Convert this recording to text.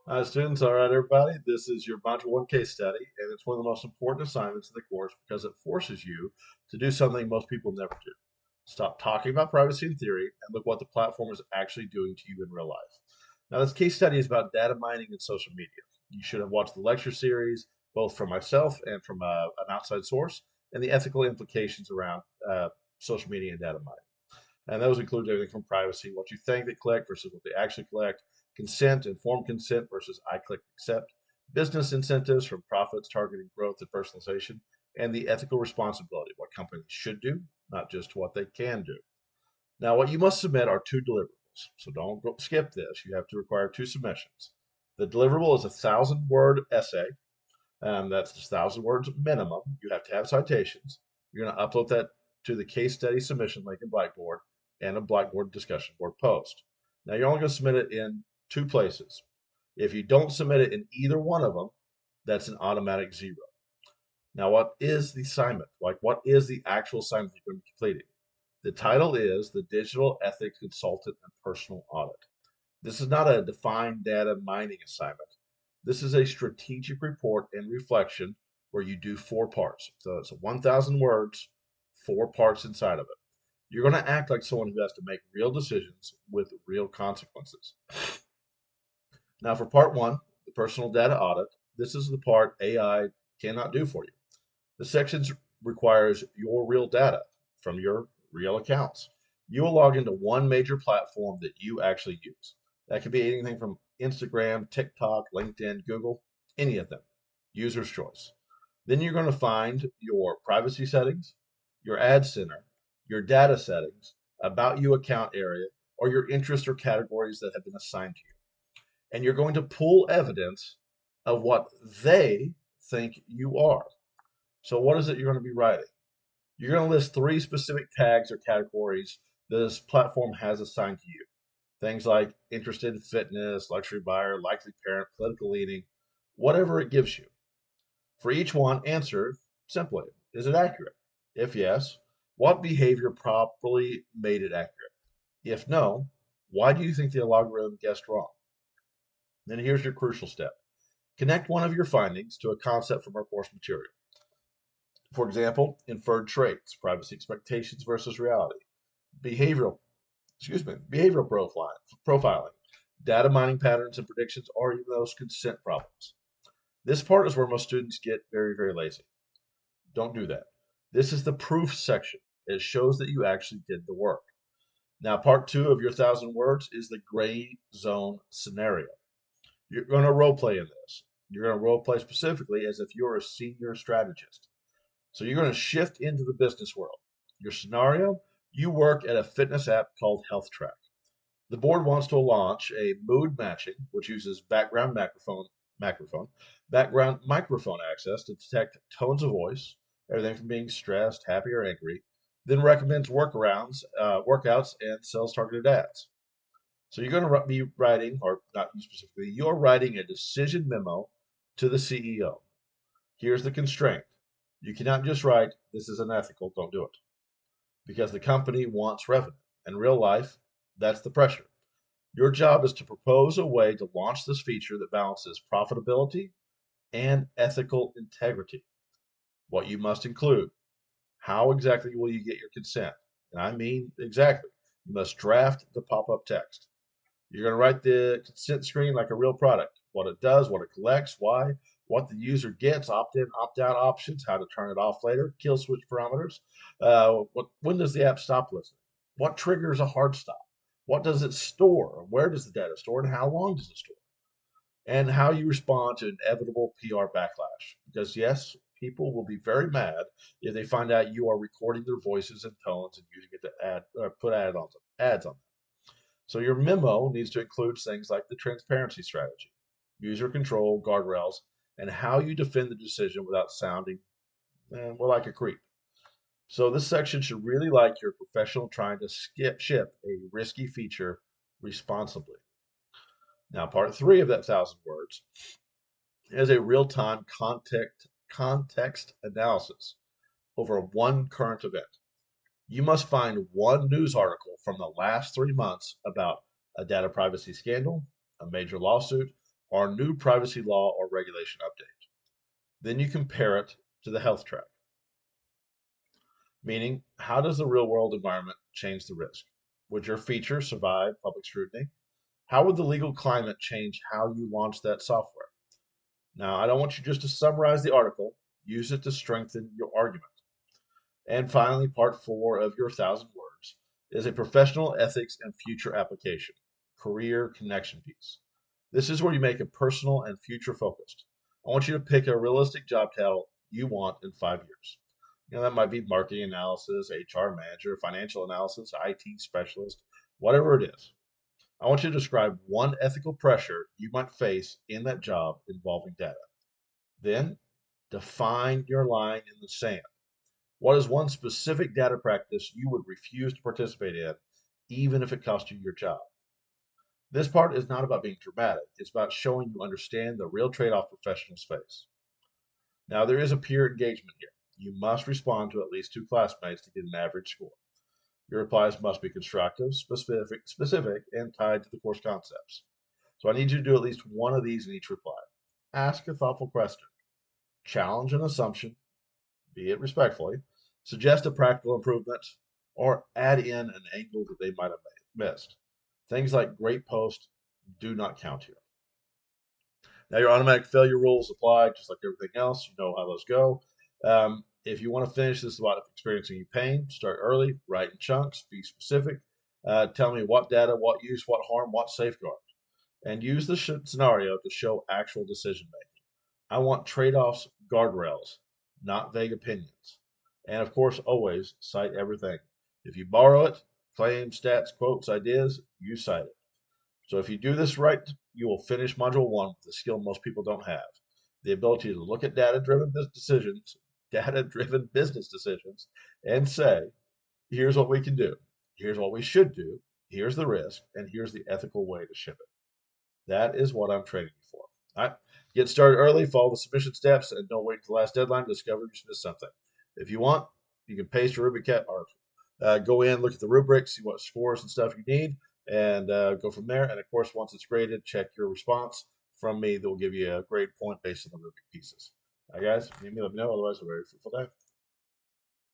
Hi, students. All right, everybody. This is your Module 1 case study, and it's one of the most important assignments in the course because it forces you to do something most people never do. Stop talking about privacy in theory and look what the platform is actually doing to you in real life. Now, this case study is about data mining and social media. You should have watched the lecture series, both from myself and from an outside source, and the ethical implications around social media and data mining. And those include everything from privacy, what you think they collect versus what they actually collect, consent, informed consent versus I click accept, business incentives from profits targeting growth and personalization, and the ethical responsibility, what companies should do, not just what they can do. Now, what you must submit are two deliverables. So don't skip this. You have to require two submissions. The deliverable is 1,000 word essay. That's 1,000 words minimum. You have to have citations. You're going to upload that to the case study submission link in Blackboard and a Blackboard discussion board post. Now, you're only going to submit it in two places. If you don't submit it in either one of them, that's an automatic zero. Now, what is the assignment? Like, what is the actual assignment you're going to be completing? The title is the Digital Ethics Consultant and Personal Audit. This is not a defined data mining assignment. This is a strategic report and reflection where you do four parts. So it's 1,000 words, four parts inside of it. You're going to act like someone who has to make real decisions with real consequences. Now, for part one, the personal data audit, this is the part AI cannot do for you. The sections requires your real data from your real accounts. You will log into one major platform that you actually use. That could be anything from Instagram, TikTok, LinkedIn, Google, any of them. User's choice. Then you're going to find your privacy settings, your ad center, your data settings, about you account area, or your interests or categories that have been assigned to you. And you're going to pull evidence of what they think you are. So, what is it you're going to be writing? You're going to list three specific tags or categories this platform has assigned to you. Things like interested in fitness, luxury buyer, likely parent, political leaning, whatever it gives you. For each one, answer simply, is it accurate? If yes, what behavior properly made it accurate? If no, why do you think the algorithm guessed wrong? Then here's your crucial step. Connect one of your findings to a concept from our course material. For example, inferred traits, privacy expectations versus reality, behavioral, behavioral profiling, data mining patterns and predictions, or even those consent problems. This part is where most students get very, very lazy. Don't do that. This is the proof section. It shows that you actually did the work. Now, part two of your 1,000 words is the gray zone scenario. You're going to role play in this. You're going to role play specifically as if you're a senior strategist. So you're going to shift into the business world. Your scenario, you work at a fitness app called Health Track. The board wants to launch a mood matching, which uses background microphone access to detect tones of voice, everything from being stressed, happy, or angry, then recommends workouts, and sells targeted ads. So you're going to be writing, or not you specifically, you're writing a decision memo to the CEO. Here's the constraint. You cannot just write, this is unethical, don't do it. Because the company wants revenue. In real life, that's the pressure. Your job is to propose a way to launch this feature that balances profitability and ethical integrity. What you must include. How exactly will you get your consent? And I mean exactly. You must draft the pop up text. You're going to write the consent screen like a real product. What it does, what it collects, why, what the user gets, opt in, opt out options, how to turn it off later, kill switch parameters. When does the app stop listening? What triggers a hard stop? What does it store? Where does the data store? And how long does it store? And how you respond to inevitable PR backlash. Because, yes, people will be very mad if they find out you are recording their voices and tones and using it to put ads on them. So your memo needs to include things like the transparency strategy, user control, guardrails, and how you defend the decision without sounding, like a creep. So this section should really like your professional trying to ship a risky feature responsibly. Now, part three of that 1,000 words is a real-time context analysis over one current event. You must find one news article from the last 3 months about a data privacy scandal, a major lawsuit, or new privacy law or regulation update. Then you compare it to the health track, meaning how does the real world environment change the risk? Would your feature survive public scrutiny? How would the legal climate change how you launch that software? Now, I don't want you just to summarize the article, use it to strengthen your argument. And finally, part four of your 1,000 words is a professional ethics and future application, career connection piece. This is where you make it personal and future focused. I want you to pick a realistic job title you want in 5 years. That might be marketing analysis, HR manager, financial analysis, IT specialist, whatever it is. I want you to describe one ethical pressure you might face in that job involving data. Then define your line in the sand. What is one specific data practice you would refuse to participate in, even if it cost you your job? This part is not about being dramatic, it's about showing you understand the real trade off professionals face. Now, there is a peer engagement here. You must respond to at least two classmates to get an average score. Your replies must be constructive, specific, and tied to the course concepts. So I need you to do at least one of these in each reply. Ask a thoughtful question, challenge an assumption, be it respectfully, suggest a practical improvement, or add in an angle that they might have missed. Things like great post do not count here. Now, your automatic failure rules apply just like everything else. You know how those go. If you want to finish this about experiencing pain, start early, write in chunks, be specific. Tell me what data, what use, what harm, what safeguard, and use the scenario to show actual decision making. I want trade offs, guardrails, not vague opinions. And of course, always cite everything. If you borrow it, claims, stats, quotes, ideas, you cite it. So if you do this right, you will finish module one with a skill most people don't have. The ability to look at data-driven business decisions, and say, here's what we can do, here's what we should do, here's the risk, and here's the ethical way to ship it. That is what I'm training you for. All right. Get started early, follow the submission steps, and don't wait until the last deadline to discover you missed something. If you want, you can paste your rubric or go in, look at the rubric, see what scores and stuff you need, and go from there. And of course, once it's graded, check your response from me. That will give you a grade point based on the rubric pieces. All right, guys, let me know. Otherwise, a very fruitful day.